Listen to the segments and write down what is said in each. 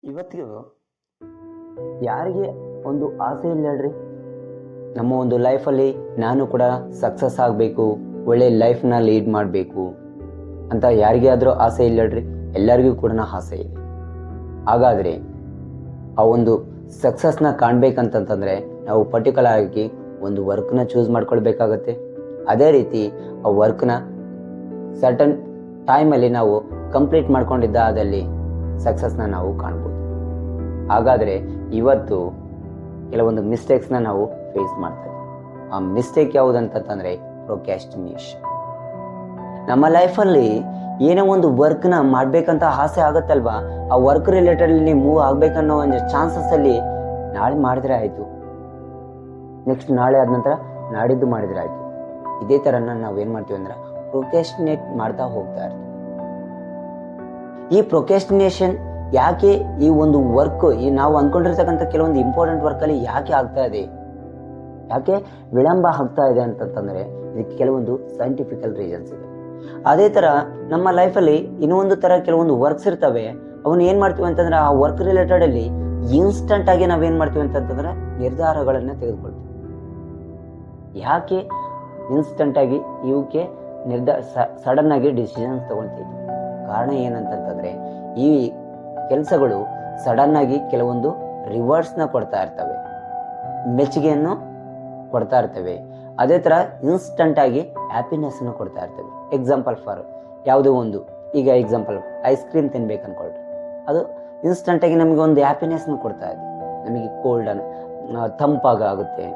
ಇವತ್ತಿಗೂ ಯಾರಿಗೆ ಒಂದು ಆಸೆ ಇಲ್ಲ ಹೇಳ್ರಿ? ನಮ್ಮ ಒಂದು ಲೈಫಲ್ಲಿ ನಾನು ಕೂಡ ಸಕ್ಸಸ್ ಆಗಬೇಕು, ಒಳ್ಳೆ ಲೈಫ್ನ ಲೀಡ್ ಮಾಡಬೇಕು ಅಂತ ಯಾರಿಗೆ ಆದರೂ ಆಸೆ ಇಲ್ಲ ಹೇಳ್ರಿ? ಎಲ್ಲರಿಗೂ ಕೂಡ ಆಸೆ ಇದೆ. ಹಾಗಾದರೆ ಆ ಒಂದು ಸಕ್ಸಸ್ನ ಕಾಣಬೇಕಂತಂತಂದರೆ ನಾವು ಪರ್ಟಿಕ್ಯುಲರ್ ಆಗಿ ಒಂದು ವರ್ಕ್ನ ಚೂಸ್ ಮಾಡ್ಕೊಳ್ಬೇಕಾಗತ್ತೆ. ಅದೇ ರೀತಿ ಆ ವರ್ಕ್ನ ಸರ್ಟನ್ ಟೈಮಲ್ಲಿ ನಾವು ಕಂಪ್ಲೀಟ್ ಮಾಡ್ಕೊಂಡಿದ್ದ ಅದಲ್ಲಿ ಸಕ್ಸಸ್ನ ನಾವು ಕಾಣ್ಬೋದು. ಹಾಗಾದರೆ ಇವತ್ತು ಕೆಲವೊಂದು ಮಿಸ್ಟೇಕ್ಸ್ನ ನಾವು ಫೇಸ್ ಮಾಡ್ತೇವೆ. ಆ ಮಿಸ್ಟೇಕ್ ಯಾವುದಂತಂದರೆ ಪ್ರೊಕ್ಯಾಸ್ಟಿನೇಷನ್. ನಮ್ಮ ಲೈಫಲ್ಲಿ ಏನೋ ಒಂದು ವರ್ಕ್ನ ಮಾಡಬೇಕಂತ ಆಸೆ ಆಗುತ್ತಲ್ವಾ, ಆ ವರ್ಕ್ ರಿಲೇಟೆಡಲ್ಲಿ ಮೂವ್ ಆಗಬೇಕನ್ನೋ ಒಂದು ಚಾನ್ಸಸ್ಸಲ್ಲಿ ನಾಳೆ ಮಾಡಿದ್ರೆ ಆಯಿತು, ನೆಕ್ಸ್ಟ್ ನಾಳೆ ಆದ ನಂತರ ನಾಡಿದ್ದು ಮಾಡಿದ್ರೆ ಆಯಿತು. ಇದೇ ಥರನ ನಾವೇನು ಮಾಡ್ತೀವಿ ಅಂದ್ರೆ ಪ್ರೊಕ್ಯಾಸ್ಟಿನೇಟ್ ಮಾಡ್ತಾ ಹೋಗ್ತಾ ಇರ್ತೀವಿ. ಈ ಪ್ರೊಕ್ಯಾಸ್ಟಿನೇಷನ್ ಯಾಕೆ ಈ ಒಂದು ವರ್ಕ್, ಈ ನಾವು ಅಂದ್ಕೊಂಡಿರ್ತಕ್ಕಂಥ ಕೆಲವೊಂದು ಇಂಪಾರ್ಟೆಂಟ್ ವರ್ಕಲ್ಲಿ ಯಾಕೆ ಆಗ್ತಾ ಇದೆ, ಯಾಕೆ ವಿಳಂಬ ಆಗ್ತಾ ಇದೆ ಅಂತಂತಂದರೆ ಇದಕ್ಕೆ ಕೆಲವೊಂದು ಸೈಂಟಿಫಿಕಲ್ ರೀಸನ್ಸ್ ಇದೆ. ಅದೇ ಥರ ನಮ್ಮ ಲೈಫಲ್ಲಿ ಇನ್ನೊಂದು ಥರ ಕೆಲವೊಂದು ವರ್ಕ್ಸ್ ಇರ್ತವೆ. ಅವನ್ನ ಏನು ಮಾಡ್ತೀವಿ ಅಂತಂದ್ರೆ ಆ ವರ್ಕ್ ರಿಲೇಟೆಡಲ್ಲಿ ಇನ್ಸ್ಟಂಟ್ ಆಗಿ ನಾವೇನು ಮಾಡ್ತೀವಿ ಅಂತಂತಂದ್ರೆ ನಿರ್ಧಾರಗಳನ್ನು ತೆಗೆದುಕೊಳ್ತೀವಿ. ಯಾಕೆ ಇನ್ಸ್ಟಂಟ್ ಆಗಿ ಇವಕ್ಕೆ ಸಡನ್ ಆಗಿ ಡಿಸಿಷನ್ಸ್ ತಗೊಳ್ತೀವಿ? ಕಾರಣ ಏನಂತಂತಂದರೆ ಈ ಕೆಲಸಗಳು ಸಡನ್ ಆಗಿ ಕೆಲವೊಂದು ರಿವಾರ್ಡ್ಸ್ನ ಕೊಡ್ತಾ ಇರ್ತವೆ, ಮೆಚ್ಚುಗೆಯನ್ನು ಕೊಡ್ತಾ ಇರ್ತವೆ. ಅದೇ ಥರ ಇನ್ಸ್ಟಂಟ್ ಆಗಿ ಹ್ಯಾಪಿನೆಸ್ನ ಕೊಡ್ತಾ ಇರ್ತವೆ. ಎಕ್ಸಾಂಪಲ್ ಫಾರ್ ಯಾವುದೋ ಒಂದು, ಈಗ ಎಕ್ಸಾಂಪಲ್ ಐಸ್ ಕ್ರೀಮ್ ತಿನ್ಬೇಕು ಅಂದ್ಕೊಳ್ರಿ, ಅದು ಇನ್ಸ್ಟಂಟಾಗಿ ನಮಗೆ ಒಂದು ಹ್ಯಾಪಿನೆಸ್ನ ಕೊಡ್ತಾ ಇದೆ, ನಮಗೆ ಕೋಲ್ಡ್ ತಂಪಾಗುತ್ತೆ.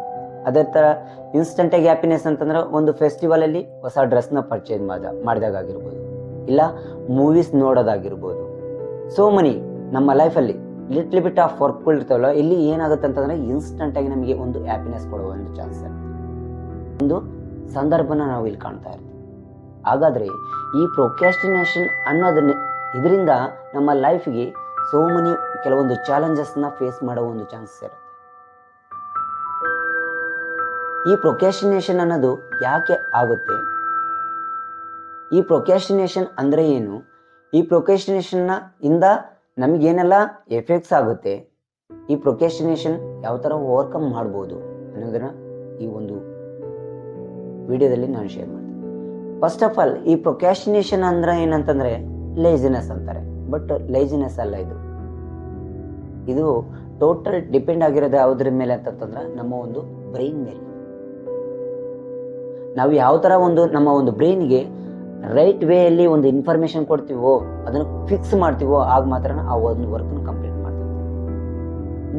ಅದೇ ಥರ ಇನ್ಸ್ಟಂಟಾಗಿ ಹ್ಯಾಪಿನೆಸ್ ಅಂತಂದ್ರೆ ಒಂದು ಫೆಸ್ಟಿವಲಲ್ಲಿ ಹೊಸ ಡ್ರೆಸ್ನ ಪರ್ಚೇಸ್ ಮಾಡಿದಾಗಿರ್ಬೋದು, ಇಲ್ಲ ಮೂವೀಸ್ ನೋಡೋದಾಗಿರ್ಬೋದು. ಸೋ ಮನಿ ನಮ್ಮ ಲೈಫಲ್ಲಿ ಲಿಟ್ಲ್ ಬಿಟ್ ಆಫ್ ವರ್ಕ್ಗಳು ಇರ್ತಾವಲ್ಲ, ಇಲ್ಲಿ ಏನಾಗುತ್ತೆ ಅಂತಂದರೆ ಇನ್ಸ್ಟಂಟಾಗಿ ನಮಗೆ ಒಂದು ಹ್ಯಾಪಿನೆಸ್ ಕೊಡುವ ಒಂದು ಚಾನ್ಸ್ ಇರುತ್ತೆ, ಒಂದು ಸಂದರ್ಭನ ನಾವು ಇಲ್ಲಿ ಕಾಣ್ತಾ ಇರ್ತೀವಿ. ಹಾಗಾದರೆ ಈ ಪ್ರೊಕ್ಯಾಸ್ಟಿನೇಷನ್ ಅನ್ನೋದನ್ನ ಇದರಿಂದ ನಮ್ಮ ಲೈಫ್ಗೆ ಸೋ ಮನಿ ಕೆಲವೊಂದು ಚಾಲೆಂಜಸ್ನ ಫೇಸ್ ಮಾಡೋ ಒಂದು ಚಾನ್ಸಸ್ ಇರುತ್ತೆ. ಈ ಪ್ರೊಕ್ಯಾಸ್ಟಿನೇಷನ್ ಅನ್ನೋದು ಯಾಕೆ ಆಗುತ್ತೆ? ಈ ಪ್ರೊಕ್ಯಾಸ್ಟಿನೇಷನ್ ಅಂದರೆ ಏನು? ಈ ಪ್ರೊಕ್ಯಾಸ್ಟಿನೇಷನ್ನ ಇಂದ ನಮಗೇನೆಲ್ಲ ಎಫೆಕ್ಟ್ಸ್ ಆಗುತ್ತೆ, ಈ ಪ್ರೊಕ್ಯಾಸ್ಟಿನೇಷನ್ ಯಾವ ಥರ ಓವರ್ಕಮ್ ಮಾಡ್ಬೋದು ಅನ್ನೋದನ್ನು ಈ ಒಂದು ವಿಡಿಯೋದಲ್ಲಿ ನಾನು ಶೇರ್ ಮಾಡ್ತೀನಿ. ಫಸ್ಟ್ ಆಫ್ ಆಲ್, ಈ ಪ್ರೊಕ್ಯಾಸ್ಟಿನೇಷನ್ ಅಂದ್ರೆ ಏನಂತಂದರೆ ಲೇಜಿನೆಸ್ ಅಂತಾರೆ. ಬಟ್ ಲೇಜಿನೆಸ್ ಅಲ್ಲ, ಇದು ಟೋಟಲ್ ಡಿಪೆಂಡ್ ಆಗಿರೋದು ಯಾವುದ್ರ ಮೇಲೆ ಅಂತಂತಂದ್ರೆ ನಮ್ಮ ಒಂದು ಬ್ರೈನ್ ಮೇಲೆ. ನಾವು ಯಾವ ಥರ ಒಂದು ನಮ್ಮ ಒಂದು ಬ್ರೈನ್ಗೆ ರೈಟ್ ವೇಯಲ್ಲಿ ಒಂದು ಇನ್ಫಾರ್ಮೇಶನ್ ಕೊಡ್ತೀವೋ, ಅದನ್ನು ಫಿಕ್ಸ್ ಮಾಡ್ತೀವೋ, ಆಗ ಮಾತ್ರ ಆ ಒಂದು ವರ್ಕ್ನ ಕಂಪ್ಲೀಟ್ ಮಾಡ್ತೀವಿ.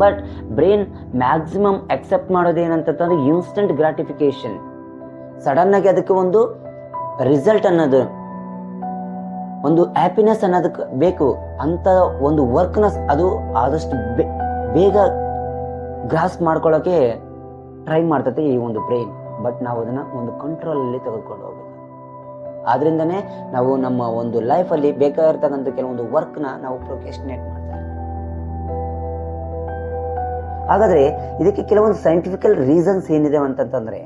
ಬಟ್ ಬ್ರೈನ್ ಮ್ಯಾಕ್ಸಿಮಮ್ ಅಕ್ಸೆಪ್ಟ್ ಮಾಡೋದೇನಂತಂದ್ರೆ ಇನ್ಸ್ಟಂಟ್ ಗ್ರಾಟಿಫಿಕೇಶನ್. ಸಡನ್ ಆಗಿ ಅದಕ್ಕೆ ಒಂದು ರಿಸಲ್ಟ್ ಅನ್ನೋದು, ಒಂದು ಹ್ಯಾಪಿನೆಸ್ ಅನ್ನೋದಕ್ಕೆ ಬೇಕು ಅಂತ ಒಂದು ವರ್ಕ್ನ ಅದು ಆದಷ್ಟು ಬೇಗ ಗ್ರಾಸ್ ಮಾಡ್ಕೊಳ್ಳೋಕೆ ಟ್ರೈ ಮಾಡ್ತದೆ ಈ ಒಂದು ಬ್ರೈನ್. ಬಟ್ ನಾವು ಅದನ್ನು ಒಂದು ಕಂಟ್ರೋಲಲ್ಲಿ ತೆಗೆದುಕೊಂಡು ಹೋಗ್ಬೇಕು. ಆದ್ರಿಂದನೇ ನಾವು ನಮ್ಮ ಒಂದು ಲೈಫಲ್ಲಿ ಬೇಕಾಗಿರ್ತಕ್ಕಂಥ ಕೆಲವೊಂದು ವರ್ಕ್ನ ನಾವು ಪ್ರೊಕ್ಯಾಸ್ಟಿನೇಟ್ ಮಾಡ್ತಾರೆ. ಹಾಗಾದ್ರೆ ಇದಕ್ಕೆ ಕೆಲವೊಂದು ಸೈಂಟಿಫಿಕಲ್ ರೀಸನ್ಸ್ ಏನಿದೆ ಅಂತಂತಂದ್ರೆ,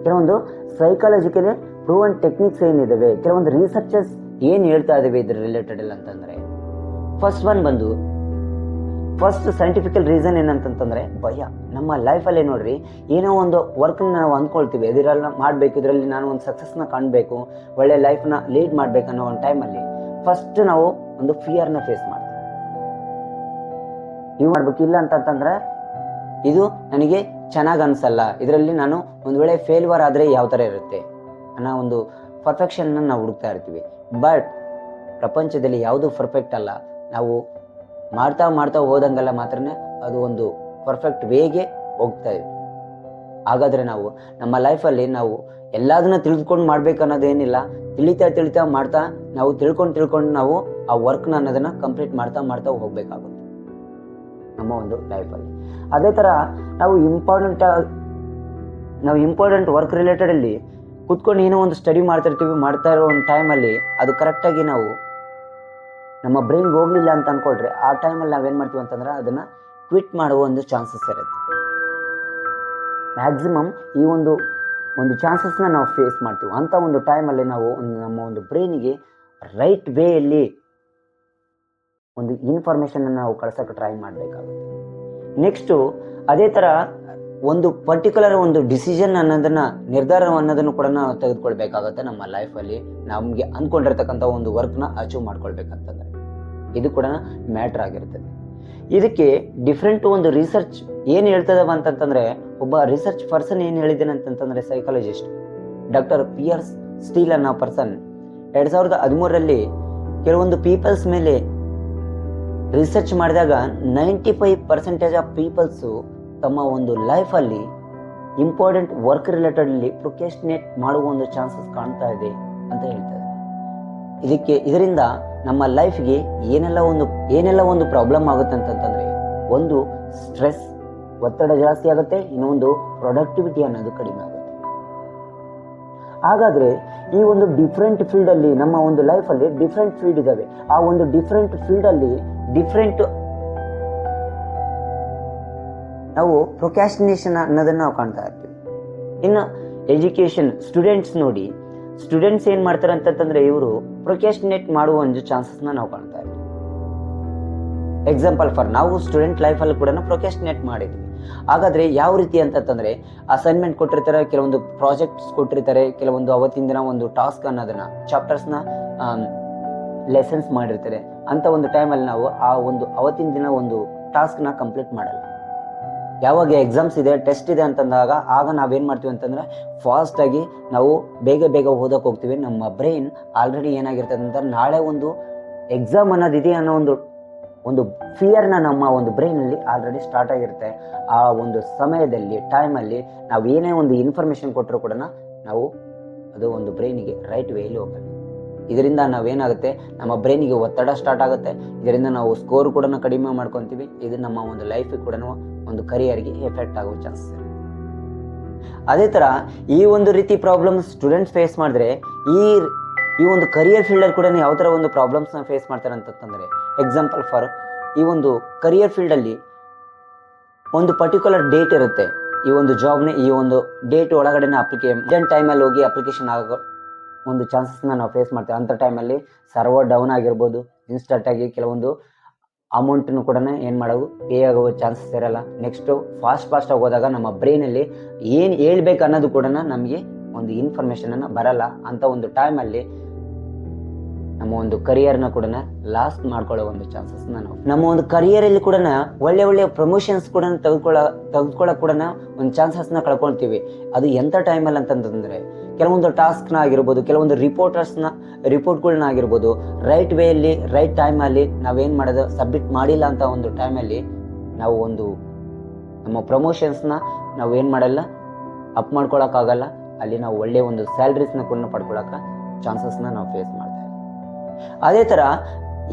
ಕೆಲವೊಂದು ಸೈಕಾಲಜಿಕಲಿ ಪ್ರೂವನ್ ಟೆಕ್ನಿಕ್ಸ್ ಏನಿದಾವೆ, ಕೆಲವೊಂದು ರಿಸರ್ಚರ್ಸ್ ಏನು ಹೇಳ್ತಾ ಇದಾವೆ ಇದ್ರ ರಿಲೇಟೆಡ್ ಎಲ್ಲ ಅಂತಂದ್ರೆ, ಫಸ್ಟ್ ಸೈಂಟಿಫಿಕಲ್ ರೀಸನ್ ಏನಂತಂತಂದ್ರೆ ಭಯ. ನಮ್ಮ ಲೈಫಲ್ಲಿ ನೋಡ್ರಿ, ಏನೋ ಒಂದು ವರ್ಕ್ನ ನಾವು ಅಂದ್ಕೊಳ್ತೀವಿ, ಇದರೆಲ್ಲ ಮಾಡಬೇಕು, ಇದರಲ್ಲಿ ನಾನು ಒಂದು ಸಕ್ಸಸ್ನ ಕಾಣಬೇಕು, ಒಳ್ಳೆ ಲೈಫ್ನ ಲೀಡ್ ಮಾಡಬೇಕನ್ನೋ ಒಂದು ಟೈಮಲ್ಲಿ ಫಸ್ಟ್ ನಾವು ಒಂದು ಫಿಯರ್ನ ಫೇಸ್ ಮಾಡ್ತೀವಿ. ನೀವು ಮಾಡ್ಬೇಕು, ಇಲ್ಲ ಅಂತಂತಂದ್ರೆ ಇದು ನನಗೆ ಚೆನ್ನಾಗಿ ಅನಿಸಲ್ಲ, ಇದರಲ್ಲಿ ನಾನು ಒಂದು ವೇಳೆ ಫೇಲ್ಯೂರ್ ಆದರೆ ಯಾವ ಥರ ಇರುತ್ತೆ ಅನ್ನೋ ಒಂದು ಪರ್ಫೆಕ್ಷನ್ನ ನಾವು ಹುಡುಕ್ತಾ ಇರ್ತೀವಿ. ಬಟ್ ಪ್ರಪಂಚದಲ್ಲಿ ಯಾವುದು ಪರ್ಫೆಕ್ಟ್ ಅಲ್ಲ. ನಾವು ಮಾಡ್ತಾ ಹೋದಂಗೆಲ್ಲ ಮಾತ್ರ ಅದು ಒಂದು ಪರ್ಫೆಕ್ಟ್ ವೇಗೆ ಹೋಗ್ತಾ ಇದೆ. ಹಾಗಾದರೆ ನಾವು ನಮ್ಮ ಲೈಫಲ್ಲಿ ನಾವು ಎಲ್ಲದನ್ನ ತಿಳಿದುಕೊಂಡು ಮಾಡ್ಬೇಕು ಅನ್ನೋದೇನಿಲ್ಲ, ತಿಳಿತಾ ಮಾಡ್ತಾ ನಾವು ತಿಳ್ಕೊಂಡು ನಾವು ಆ ವರ್ಕ್ನ ಅನ್ನೋದನ್ನು ಕಂಪ್ಲೀಟ್ ಮಾಡ್ತಾ ಹೋಗ್ಬೇಕಾಗುತ್ತೆ ನಮ್ಮ ಒಂದು ಲೈಫಲ್ಲಿ. ಅದೇ ಥರ ನಾವು ಇಂಪಾರ್ಟೆಂಟ್ ವರ್ಕ್ ರಿಲೇಟೆಡಲ್ಲಿ ಕೂತ್ಕೊಂಡು ಏನೋ ಒಂದು ಸ್ಟಡಿ ಮಾಡ್ತಾ ಇರೋ ಒಂದು ಟೈಮಲ್ಲಿ ಅದು ಕರೆಕ್ಟಾಗಿ ನಾವು ನಮ್ಮ ಬ್ರೈನ್ಗೆ ಹೋಗಲಿಲ್ಲ ಅಂತ ಅಂದ್ಕೊಳ್ರಿ, ಆ ಟೈಮಲ್ಲಿ ನಾವೇನು ಮಾಡ್ತೀವಿ ಅಂತಂದ್ರೆ ಅದನ್ನು ಕ್ವಿಟ್ ಮಾಡುವ ಒಂದು ಚಾನ್ಸಸ್ ಇರುತ್ತೆ. ಮ್ಯಾಕ್ಸಿಮಮ್ ಈ ಒಂದು ಚಾನ್ಸಸ್ನ ನಾವು ಫೇಸ್ ಮಾಡ್ತೀವಿ. ಅಂಥ ಒಂದು ಟೈಮಲ್ಲಿ ನಾವು ನಮ್ಮ ಒಂದು ಬ್ರೈನಿಗೆ ರೈಟ್ ವೇಯಲ್ಲಿ ಒಂದು ಇನ್ಫಾರ್ಮೇಷನನ್ನು ನಾವು ಕಳ್ಸೋಕ್ಕೆ ಟ್ರೈ ಮಾಡಬೇಕಾಗುತ್ತೆ. ನೆಕ್ಸ್ಟು ಅದೇ ಥರ ಒಂದು ಪರ್ಟಿಕ್ಯುಲರ್ ಒಂದು ಡಿಸಿಷನ್ ಅನ್ನೋದನ್ನು, ನಿರ್ಧಾರ ಅನ್ನೋದನ್ನು ಕೂಡ ನಾವು ತೆಗೆದುಕೊಳ್ಬೇಕಾಗುತ್ತೆ ನಮ್ಮ ಲೈಫಲ್ಲಿ. ನಮಗೆ ಅಂದ್ಕೊಂಡಿರ್ತಕ್ಕಂಥ ಒಂದು ವರ್ಕ್ನ ಅಚೀವ್ ಮಾಡ್ಕೊಳ್ಬೇಕಂತಂದರೆ ಇದು ಕೂಡ ಮ್ಯಾಟ್ರ್ ಆಗಿರ್ತದೆ. ಇದಕ್ಕೆ ಡಿಫ್ರೆಂಟ್ ಒಂದು ರಿಸರ್ಚ್ ಏನು ಹೇಳ್ತದವ ಅಂತಂತಂದರೆ, ಒಬ್ಬ ರಿಸರ್ಚ್ ಪರ್ಸನ್ ಏನು ಹೇಳಿದ್ದೇನೆ ಅಂತಂತಂದರೆ, ಸೈಕಾಲಜಿಸ್ಟ್ ಡಾಕ್ಟರ್ ಪಿಯರ್ ಸ್ಟೀಲ್ ಅನ್ನೋ ಪರ್ಸನ್ 2013ರಲ್ಲಿ ಕೆಲವೊಂದು ಪೀಪಲ್ಸ್ ಮೇಲೆ ರಿಸರ್ಚ್ ಮಾಡಿದಾಗ 95% ಆಫ್ ಪೀಪಲ್ಸು ತಮ್ಮ ಒಂದು ಲೈಫಲ್ಲಿ ಇಂಪಾರ್ಟೆಂಟ್ ವರ್ಕ್ ರಿಲೇಟೆಡ್ಲಿ ಪ್ರೊಕ್ರಾಸ್ಟಿನೇಟ್ ಮಾಡುವ ಒಂದು ಚಾನ್ಸಸ್ ಕಾಣ್ತಾ ಇದೆ ಅಂತ ಹೇಳ್ತಾರೆ. ಇದರಿಂದ ನಮ್ಮ ಲೈಫ್ಗೆ ಏನೆಲ್ಲ ಒಂದು ಪ್ರಾಬ್ಲಮ್ ಆಗುತ್ತೆ ಅಂತಂತಂದರೆ, ಒಂದು ಸ್ಟ್ರೆಸ್, ಒತ್ತಡ ಜಾಸ್ತಿ ಆಗುತ್ತೆ, ಇನ್ನೊಂದು ಪ್ರೊಡಕ್ಟಿವಿಟಿ ಅನ್ನೋದು ಕಡಿಮೆ ಆಗುತ್ತೆ. ಹಾಗಾದರೆ ಈ ಒಂದು ಡಿಫ್ರೆಂಟ್ ಫೀಲ್ಡಲ್ಲಿ ನಮ್ಮ ಒಂದು ಲೈಫಲ್ಲಿ ಡಿಫ್ರೆಂಟ್ ಫೀಲ್ಡ್ ಇದ್ದಾವೆ. ಆ ಒಂದು ಡಿಫ್ರೆಂಟ್ ಫೀಲ್ಡಲ್ಲಿ ಡಿಫ್ರೆಂಟ್ ನಾವು ಪ್ರೊಕ್ರಾಸ್ಟಿನೇಷನ್ ಅನ್ನೋದನ್ನು ನಾವು ಕಾಣ್ತಾ ಇರ್ತೀವಿ. ಇನ್ನು ಎಜುಕೇಷನ್ ಸ್ಟೂಡೆಂಟ್ಸ್ ನೋಡಿ, ಸ್ಟೂಡೆಂಟ್ಸ್ ಏನು ಮಾಡ್ತಾರೆ ಅಂತಂತಂದರೆ, ಇವರು ಪ್ರೊಕ್ರಾಸ್ಟಿನೇಟ್ ಮಾಡುವ ಒಂದು ಚಾನ್ಸಸ್ನ ನಾವು ಕಾಣ್ತಾ ಇರ್ತೀವಿ. ಎಕ್ಸಾಂಪಲ್ ಫಾರ್ ನಾವು ಸ್ಟೂಡೆಂಟ್ ಲೈಫಲ್ಲಿ ಕೂಡ ಪ್ರೊಕ್ರಾಸ್ಟಿನೇಟ್ ಮಾಡಿದ್ವಿ. ಹಾಗಾದರೆ ಯಾವ ರೀತಿ ಅಂತಂತಂದರೆ, ಅಸೈನ್ಮೆಂಟ್ ಕೊಟ್ಟಿರ್ತಾರೆ, ಕೆಲವೊಂದು ಪ್ರಾಜೆಕ್ಟ್ಸ್ ಕೊಟ್ಟಿರ್ತಾರೆ, ಕೆಲವೊಂದು ಅವತ್ತಿನ ದಿನ ಒಂದು ಟಾಸ್ಕ್ ಅನ್ನೋದನ್ನು, ಚಾಪ್ಟರ್ಸ್ನ ಲೆಸನ್ಸ್ ಮಾಡಿರ್ತಾರೆ. ಅಂಥ ಒಂದು ಟೈಮಲ್ಲಿ ನಾವು ಆ ಒಂದು ಅವತ್ತಿನ ದಿನ ಒಂದು ಟಾಸ್ಕ್ನ ಕಂಪ್ಲೀಟ್ ಮಾಡಲ್ಲ. ಯಾವಾಗ ಎಕ್ಸಾಮ್ಸ್ ಇದೆ, ಟೆಸ್ಟ್ ಇದೆ ಅಂತಂದಾಗ ಆಗ ನಾವೇನು ಮಾಡ್ತೀವಿ ಅಂತಂದರೆ, ಫಾಸ್ಟಾಗಿ ನಾವು ಬೇಗ ಓದೋಕೆ ಹೋಗ್ತೀವಿ. ನಮ್ಮ ಬ್ರೈನ್ ಆಲ್ರೆಡಿ ಏನಾಗಿರ್ತದೆ ಅಂತ, ನಾಳೆ ಒಂದು ಎಕ್ಸಾಮ್ ಅನ್ನೋದಿದೆ ಅನ್ನೋ ಒಂದು ಫಿಯರ್ನ ನಮ್ಮ ಒಂದು ಬ್ರೈನಲ್ಲಿ ಆಲ್ರೆಡಿ ಸ್ಟಾರ್ಟ್ ಆಗಿರುತ್ತೆ. ಆ ಒಂದು ಸಮಯದಲ್ಲಿ ಟೈಮಲ್ಲಿ ನಾವು ಏನೇ ಒಂದು ಇನ್ಫಾರ್ಮೇಷನ್ ಕೊಟ್ಟರು ಕೂಡ ನಾವು ಅದು ಒಂದು ಬ್ರೈನಿಗೆ ರೈಟ್ ವೇಯಲ್ಲಿ ಹೋಗಲ್ಲ. ಇದರಿಂದ ನಾವೇನಾಗುತ್ತೆ, ನಮ್ಮ ಬ್ರೈನಿಗೆ ಒತ್ತಡ ಸ್ಟಾರ್ಟ್ ಆಗುತ್ತೆ. ಇದರಿಂದ ನಾವು ಸ್ಕೋರ್ ಕೂಡ ಕಡಿಮೆ ಮಾಡ್ಕೊತೀವಿ. ಇದು ನಮ್ಮ ಒಂದು ಲೈಫಿಗೆ ಕೂಡ ಒಂದು ಕರಿಯರ್ಗೆ ಎಫೆಕ್ಟ್ ಆಗೋ ಚಾನ್ಸಸ್ ಇದೆ. ಅದೇ ಥರ ಈ ಒಂದು ರೀತಿ ಪ್ರಾಬ್ಲಮ್ಸ್ ಸ್ಟೂಡೆಂಟ್ಸ್ ಫೇಸ್ ಮಾಡಿದ್ರೆ, ಈ ಒಂದು ಕರಿಯರ್ ಫೀಲ್ಡಲ್ಲಿ ಕೂಡ ಯಾವ ಥರ ಒಂದು ಪ್ರಾಬ್ಲಮ್ಸ್ನ ಫೇಸ್ ಮಾಡ್ತಾರೆ ಅಂತಂದರೆ, ಎಕ್ಸಾಂಪಲ್ ಫಾರ್ ಈ ಒಂದು ಕರಿಯರ್ ಫೀಲ್ಡಲ್ಲಿ ಒಂದು ಪರ್ಟಿಕ್ಯುಲರ್ ಡೇಟ್ ಇರುತ್ತೆ. ಈ ಒಂದು ಜಾಬ್ನ ಈ ಒಂದು ಡೇಟ್ ಒಳಗಡೆ ಅಪ್ಲಿಕೇಶನ್ ಟೈಮಲ್ಲಿ ಹೋಗಿ ಅಪ್ಲಿಕೇಶನ್ ಆಗೋ ಒಂದು ಚಾನ್ಸಸ್ನ ನಾವು ಫೇಸ್ ಮಾಡ್ತೇವೆ. ಅಂಥ ಟೈಮಲ್ಲಿ ಸರ್ವರ್ ಡೌನ್ ಆಗಿರ್ಬೋದು, ಇನ್ಸ್ಟಂಟಾಗಿ ಕೆಲವೊಂದು ಅಮೌಂಟನ್ನು ಕೂಡ ಏನು ಮಾಡೋದು ಪೇ ಆಗೋ ಚಾನ್ಸಸ್ ಇರಲ್ಲ. ನೆಕ್ಸ್ಟು ಫಾಸ್ಟಾಗಿ ಹೋದಾಗ ನಮ್ಮ ಬ್ರೈನಲ್ಲಿ ಏನು ಹೇಳ್ಬೇಕು ಅನ್ನೋದು ಕೂಡ ನಮಗೆ ಒಂದು ಇನ್ಫಾರ್ಮೇಷನನ್ನು ಬರಲ್ಲ. ಅಂಥ ಒಂದು ಟೈಮಲ್ಲಿ ನಮ್ಮ ಒಂದು ಕರಿಯರ್ನ ಕೂಡ ಲಾಸ್ಟ್ ಮಾಡ್ಕೊಳ್ಳೋ ಒಂದು ಚಾನ್ಸಸ್ನ ನಾವು ನಮ್ಮ ಒಂದು ಕರಿಯರಲ್ಲಿ ಕೂಡ ಒಳ್ಳೆ ಪ್ರಮೋಷನ್ಸ್ ಕೂಡ ತೆಗೆದುಕೊಳ್ಳೋಕೆ ಕೂಡ ಒಂದು ಚಾನ್ಸಸ್ನ ಕಳ್ಕೊಳ್ತೀವಿ. ಅದು ಎಂಥ ಟೈಮಲ್ಲಿ ಅಂತಂತಂದರೆ, ಕೆಲವೊಂದು ಟಾಸ್ಕ್ನ ಆಗಿರ್ಬೋದು, ಕೆಲವೊಂದು ರಿಪೋರ್ಟ್ಗಳನ್ನ ಆಗಿರ್ಬೋದು, ರೈಟ್ ವೇಯಲ್ಲಿ ರೈಟ್ ಟೈಮಲ್ಲಿ ನಾವೇನು ಮಾಡೋದು ಸಬ್ಮಿಟ್ ಮಾಡಿಲ್ಲ ಅಂತ ಒಂದು ಟೈಮಲ್ಲಿ ನಾವು ಒಂದು ನಮ್ಮ ಪ್ರಮೋಷನ್ಸ್ನ ನಾವು ಏನು ಮಾಡಲ್ಲ, ಅಪ್ ಮಾಡ್ಕೊಳಕ್ಕಾಗಲ್ಲ. ಅಲ್ಲಿ ನಾವು ಒಳ್ಳೆಯ ಒಂದು ಸ್ಯಾಲ್ರೀಸ್ನ ಕೂಡ ಪಡ್ಕೊಳಕ್ಕೆ ಚಾನ್ಸಸ್ನ ನಾವು ಫೇಸ್ ಮಾಡ್ತಾ ಇದ್ದೀವಿ. ಅದೇ ಥರ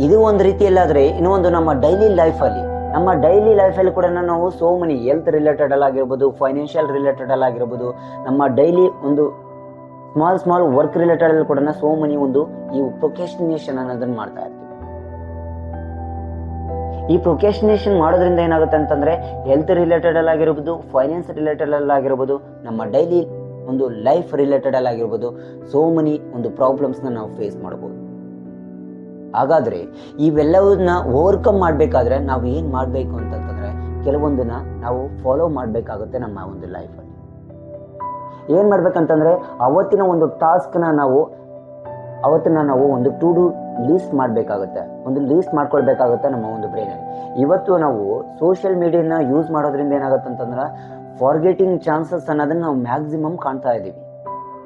ಇದು ಒಂದು ರೀತಿಯಲ್ಲಾದರೆ, ಇನ್ನೊಂದು ನಮ್ಮ ಡೈಲಿ ಲೈಫಲ್ಲಿ ಕೂಡ ನಾವು ಸೋ ಮೆನಿ ಹೆಲ್ತ್ ರಿಲೇಟೆಡ್ ಆಗಿರ್ಬೋದು, ಫೈನಾನ್ಷಿಯಲ್ ರಿಲೇಟೆಡ್ ಆಗಿರ್ಬೋದು, ನಮ್ಮ ಡೈಲಿ ಒಂದು ಸ್ಮಾಲ್ ವರ್ಕ್ ರಿಲೇಟೆಡ್ ಅಲ್ಲಿ ಕೂಡ ಸೋ ಮೆನಿ ಒಂದು ಈ ಪ್ರೊಕ್ರಾಸ್ಟಿನೇಷನ್ ಅನ್ನೋದನ್ನು ಮಾಡ್ತಾ ಇರ್ತೀವಿ. ಈ ಪ್ರೊಕ್ರಾಸ್ಟಿನೇಷನ್ ಮಾಡೋದ್ರಿಂದ ಏನಾಗುತ್ತೆ ಅಂತಂದರೆ, ಹೆಲ್ತ್ ರಿಲೇಟೆಡ್ ಆಗಿರ್ಬೋದು, ಫೈನಾನ್ಸ್ ರಿಲೇಟೆಡ್ ಆಗಿರ್ಬೋದು, ನಮ್ಮ ಡೈಲಿ ಒಂದು ಲೈಫ್ ರಿಲೇಟೆಡ್ ಆಗಿರ್ಬೋದು, ಸೋ ಮೆನಿ ಒಂದು ಪ್ರಾಬ್ಲಮ್ಸ್ನ ನಾವು ಫೇಸ್ ಮಾಡ್ಬೋದು. ಹಾಗಾದರೆ ಇವೆಲ್ಲವನ್ನ ಓವರ್ಕಮ್ ಮಾಡಬೇಕಾದ್ರೆ ನಾವು ಏನು ಮಾಡಬೇಕು ಅಂತಂತಂದರೆ, ಕೆಲವೊಂದನ್ನ ನಾವು ಫಾಲೋ ಮಾಡಬೇಕಾಗುತ್ತೆ. ನಮ್ಮ ಒಂದು ಲೈಫಲ್ಲಿ ಏನು ಮಾಡ್ಬೇಕಂತಂದರೆ, ಅವತ್ತಿನ ಒಂದು ಟಾಸ್ಕ್ನ ನಾವು ಒಂದು ಟು ಡೂ ಲೀಸ್ಟ್ ಮಾಡಬೇಕಾಗುತ್ತೆ. ಒಂದು ಲೀಸ್ಟ್ ಮಾಡ್ಕೊಳ್ಬೇಕಾಗುತ್ತೆ ನಮ್ಮ ಒಂದು ಬ್ರೈನಲ್ಲಿ. ಇವತ್ತು ನಾವು ಸೋಷಿಯಲ್ ಮೀಡಿಯಾನ ಯೂಸ್ ಮಾಡೋದ್ರಿಂದ ಏನಾಗುತ್ತೆ ಅಂತಂದ್ರೆ, ಫಾರ್ಗೆಟಿಂಗ್ ಚಾನ್ಸಸ್ ಅನ್ನೋದನ್ನು ನಾವು ಮ್ಯಾಕ್ಸಿಮಮ್ ಕಾಣ್ತಾ ಇದ್ದೀವಿ.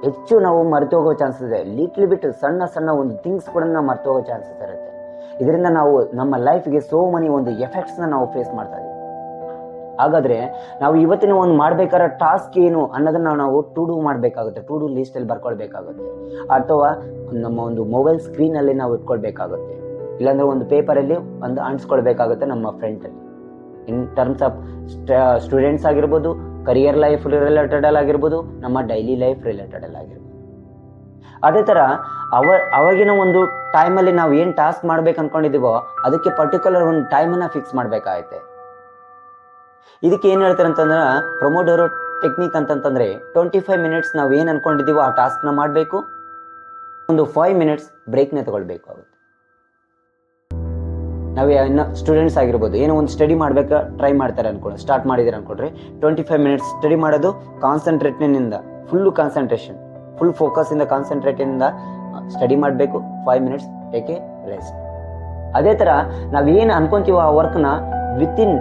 ಹೆಚ್ಚು ನಾವು ಮರೆತು ಹೋಗೋ ಚಾನ್ಸಸ್ ಇದೆ. ಲಿಟ್ಲ್ ಬಿಟ್ ಸಣ್ಣ ಒಂದು ಥಿಂಗ್ಸ್ ಕೂಡ ನಾವು ಮರೆತು ಹೋಗೋ ಚಾನ್ಸಸ್ ಇರುತ್ತೆ. ಇದರಿಂದ ನಾವು ನಮ್ಮ ಲೈಫ್ಗೆ ಸೋ ಮೆನಿ ಒಂದು ಎಫೆಕ್ಟ್ಸ್ನ ನಾವು ಫೇಸ್ ಮಾಡ್ತಾ ಇದ್ದೀವಿ. ಹಾಗಾದರೆ ನಾವು ಇವತ್ತಿನ ಒಂದು ಮಾಡಬೇಕಾದ ಟಾಸ್ಕ್ ಏನು ಅನ್ನೋದನ್ನು ನಾವು ಟು ಡೂ ಮಾಡಬೇಕಾಗುತ್ತೆ. ಟು ಡೂ ಲೀಸ್ಟಲ್ಲಿ ಬರ್ಕೊಳ್ಬೇಕಾಗುತ್ತೆ, ಅಥವಾ ನಮ್ಮ ಒಂದು ಮೊಬೈಲ್ ಸ್ಕ್ರೀನಲ್ಲಿ ನಾವು ಇಟ್ಕೊಳ್ಬೇಕಾಗುತ್ತೆ, ಇಲ್ಲಾಂದರೆ ಒಂದು ಪೇಪರಲ್ಲಿ ಒಂದು ಅಂಟಿಸ್ಕೊಳ್ಬೇಕಾಗುತ್ತೆ ನಮ್ಮ ಫ್ರಂಟಲ್ಲಿ. ಇನ್ ಟರ್ಮ್ಸ್ ಆಫ್ ಸ್ಟೂಡೆಂಟ್ಸ್ ಆಗಿರ್ಬೋದು, ಕರಿಯರ್ ಲೈಫ್ ರಿಲೇಟೆಡ್ ಆಗಿರ್ಬೋದು, ನಮ್ಮ ಡೈಲಿ ಲೈಫ್ ರಿಲೇಟೆಡ್ ಆಗಿರ್ಬೋದು. ಅದೇ ಥರ ಅವಾಗಿನ ಒಂದು ಟೈಮಲ್ಲಿ ನಾವು ಏನು ಟಾಸ್ಕ್ ಮಾಡ್ಬೇಕು ಅಂದ್ಕೊಂಡಿದ್ದೀವೋ ಅದಕ್ಕೆ ಪರ್ಟಿಕ್ಯುಲರ್ ಒಂದು ಟೈಮನ್ನು ಫಿಕ್ಸ್ ಮಾಡಬೇಕಾಗುತ್ತೆ. ಇದಕ್ಕೆ ಏನು ಹೇಳ್ತಾರೆ ಅಂತಂದ್ರೆ, ಪ್ರೊಮೋಡೋರೋ ಟೆಕ್ನಿಕ್ ಅಂತಂತಂದರೆ, 25 ಮಿನಿಟ್ಸ್ ನಾವು ಏನು ಅಂದ್ಕೊಂಡಿದ್ದೀವೋ ಆ ಟಾಸ್ಕ್ನ ಮಾಡಬೇಕು, ಒಂದು 5 ಮಿನಿಟ್ಸ್ ಬ್ರೇಕ್ನ ತಗೊಳ್ಬೇಕಾಗುತ್ತೆ. ನಾವು ಇನ್ನು ಸ್ಟೂಡೆಂಟ್ಸ್ ಆಗಿರ್ಬೋದು, ಏನೋ ಒಂದು ಸ್ಟಡಿ ಮಾಡಬೇಕಾ ಟ್ರೈ ಮಾಡ್ತಾರೆ ಅನ್ಕೊಳ್ಳಿ, ಸ್ಟಾರ್ಟ್ ಮಾಡಿದ್ದೀರ ಅನ್ಕೊಳ್ರಿ, 25 ಮಿನಿಟ್ಸ್ ಸ್ಟಡಿ ಮಾಡೋದು ಕಾನ್ಸಂಟ್ರೇಟ್ನಿಂದ, ಫುಲ್ಲು ಕಾನ್ಸಂಟ್ರೇಷನ್, ಫುಲ್ ಫೋಕಸ್ಸಿಂದ ಕಾನ್ಸಂಟ್ರೇಟಿಂದ ಸ್ಟಡಿ ಮಾಡಬೇಕು. 5 ಮಿನಿಟ್ಸ್ ಟೇಕ್ ಎ ರೆಸ್ಟ್. ಅದೇ ಥರ ನಾವೇನು ಅನ್ಕೊಂತೀವೋ ಆ ವರ್ಕ್ನ ವಿತಿನ್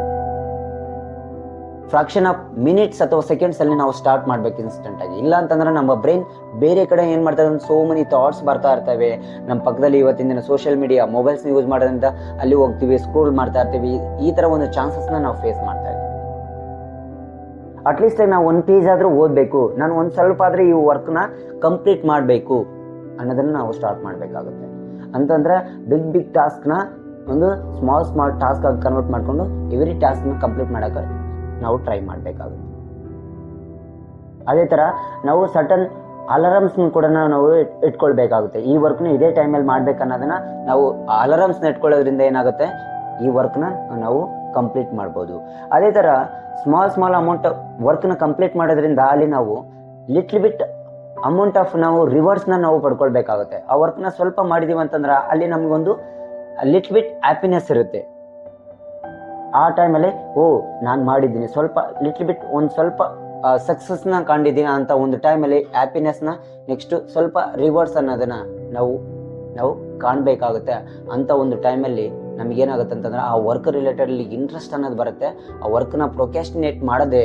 ಫ್ರಾಕ್ಷನ್ ಆಫ್ ಮಿನಿಟ್ಸ್ ಅಥವಾ ಸೆಕೆಂಡ್ಸಲ್ಲಿ ನಾವು ಸ್ಟಾರ್ಟ್ ಮಾಡ್ಬೇಕು ಇನ್ಸ್ಟೆಂಟಾಗಿ. ಇಲ್ಲ ಅಂತಂದ್ರೆ ನಮ್ಮ ಬ್ರೈನ್ ಬೇರೆ ಕಡೆ ಏನು ಮಾಡ್ತದೆ ಅಂದ್ರೆ ಸೋ ಮೆನಿ ಥಾಟ್ಸ್ ಬರ್ತಾ ಇರ್ತವೆ. ನಮ್ಮ ಪಕ್ಕದಲ್ಲಿ ಇವತ್ತಿನ ದಿನ ಸೋಷಿಯಲ್ ಮೀಡಿಯಾ, ಮೊಬೈಲ್ಸ್ನ ಯೂಸ್ ಮಾಡೋದ್ರಿಂದ ಅಲ್ಲಿ ಹೋಗ್ತೀವಿ, ಸ್ಕ್ರೋಲ್ ಮಾಡ್ತಾ ಇರ್ತೀವಿ. ಈ ಥರ ಒಂದು ಚಾನ್ಸಸ್ನ ನಾವು ಫೇಸ್ ಮಾಡ್ತಾ ಇರ್ತೀವಿ. ಅಟ್ಲೀಸ್ಟ್ ನಾವು ಒಂದು ಪೇಜ್ ಆದರೂ ಓದಬೇಕು, ನಾನು ಒಂದು ಸ್ವಲ್ಪ ಆದರೆ ಈ ವರ್ಕ್ನ ಕಂಪ್ಲೀಟ್ ಮಾಡಬೇಕು ಅನ್ನೋದನ್ನು ನಾವು ಸ್ಟಾರ್ಟ್ ಮಾಡಬೇಕಾಗುತ್ತೆ. ಅಂತಂದರೆ ಬಿಗ್ ಟಾಸ್ಕ್ನ ಒಂದು ಸ್ಮಾಲ್ ಟಾಸ್ಕ್ ಆಗಿ ಕನ್ವರ್ಟ್ ಮಾಡಿಕೊಂಡು ಎವ್ರಿ ಟಾಸ್ಕ್ನ ಕಂಪ್ಲೀಟ್ ಮಾಡೋಕ್ಕೆ ನಾವು ಟ್ರೈ ಮಾಡಬೇಕಾಗುತ್ತೆ. ಅದೇ ಥರ ನಾವು ಸರ್ಟನ್ ಅಲಾರಮ್ಸ್ನ ಕೂಡ ನಾವು ಇಟ್ಕೊಳ್ಬೇಕಾಗುತ್ತೆ. ಈ ವರ್ಕ್ನ ಇದೇ ಟೈಮಲ್ಲಿ ಮಾಡ್ಬೇಕನ್ನೋದನ್ನ ನಾವು ಅಲಾರಮ್ಸ್ನ ಇಟ್ಕೊಳ್ಳೋದ್ರಿಂದ ಏನಾಗುತ್ತೆ, ಈ ವರ್ಕ್ನ ನಾವು ಕಂಪ್ಲೀಟ್ ಮಾಡ್ಬೋದು. ಅದೇ ಥರ ಸ್ಮಾಲ್ ಅಮೌಂಟ್ ವರ್ಕ್ನ ಕಂಪ್ಲೀಟ್ ಮಾಡೋದ್ರಿಂದ ಅಲ್ಲಿ ನಾವು ಲಿಟ್ಲ್ ಬಿಟ್ ಅಮೌಂಟ್ ಆಫ್ ನಾವು ರಿವಾರ್ಡ್ಸ್ನ ನಾವು ಪಡ್ಕೊಳ್ಬೇಕಾಗುತ್ತೆ. ಆ ವರ್ಕ್ನ ಸ್ವಲ್ಪ ಮಾಡಿದೀವಿ ಅಂತಂದ್ರೆ ಅಲ್ಲಿ ನಮಗೊಂದು ಲಿಟ್ಲ್ ಬಿಟ್ ಹ್ಯಾಪಿನೆಸ್ ಇರುತ್ತೆ. ಆ ಟೈಮಲ್ಲಿ ನಾನು ಮಾಡಿದ್ದೀನಿ, ಸ್ವಲ್ಪ ಲಿಟ್ಲ್ ಬಿಟ್ ಒಂದು ಸ್ವಲ್ಪ ಸಕ್ಸಸ್ನ ಕಂಡಿದ್ದೀನಿ ಅಂತ ಒಂದು ಟೈಮಲ್ಲಿ ಹ್ಯಾಪಿನೆಸ್ನ, ನೆಕ್ಸ್ಟು ಸ್ವಲ್ಪ ರಿವಾರ್ಡ್ಸ್ ಅನ್ನೋದನ್ನು ನಾವು ಕಾಣಬೇಕಾಗುತ್ತೆ. ಅಂಥ ಒಂದು ಟೈಮಲ್ಲಿ ನಮಗೇನಾಗುತ್ತೆ ಅಂತಂದ್ರೆ ಆ ವರ್ಕ್ ರಿಲೇಟೆಡಲ್ಲಿ ಇಂಟ್ರೆಸ್ಟ್ ಅನ್ನೋದು ಬರುತ್ತೆ. ಆ ವರ್ಕ್ನ ಪ್ರೊಕ್ಯಾಸ್ಟಿನೇಟ್ ಮಾಡದೆ,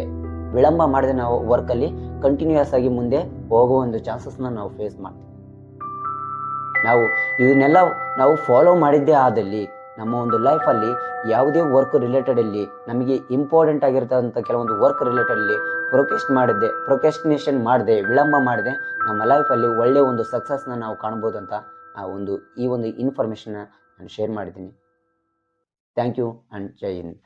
ವಿಳಂಬ ಮಾಡದೆ ನಾವು ವರ್ಕಲ್ಲಿ ಕಂಟಿನ್ಯೂಯಸ್ ಆಗಿ ಮುಂದೆ ಹೋಗೋ ಒಂದು ಚಾನ್ಸಸ್ನ ನಾವು ಫೇಸ್ ಮಾಡ್ತೀವಿ. ಇದನ್ನೆಲ್ಲ ನಾವು ಫಾಲೋ ಮಾಡಿದ್ದೇ ಆದಲ್ಲಿ ನಮ್ಮ ಒಂದು ಲೈಫಲ್ಲಿ ಯಾವುದೇ ವರ್ಕ್ ರಿಲೇಟೆಡಲ್ಲಿ ನಮಗೆ ಇಂಪಾರ್ಟೆಂಟ್ ಆಗಿರ್ತಕ್ಕಂಥ ಕೆಲವೊಂದು ವರ್ಕ್ ರಿಲೇಟೆಡಲ್ಲಿ ಪ್ರೊಕ್ಯಾಸ್ಟಿನೇಷನ್ ಮಾಡದೆ, ವಿಳಂಬ ಮಾಡದೆ ನಮ್ಮ ಲೈಫಲ್ಲಿ ಒಳ್ಳೆಯ ಒಂದು ಸಕ್ಸಸ್ನ ನಾವು ಕಾಣ್ಬೋದು ಅಂತ ಈ ಒಂದು ಇನ್ಫಾರ್ಮೇಷನ್ನ ನಾನು ಶೇರ್ ಮಾಡಿದ್ದೀನಿ. Thank you and Jai Hind.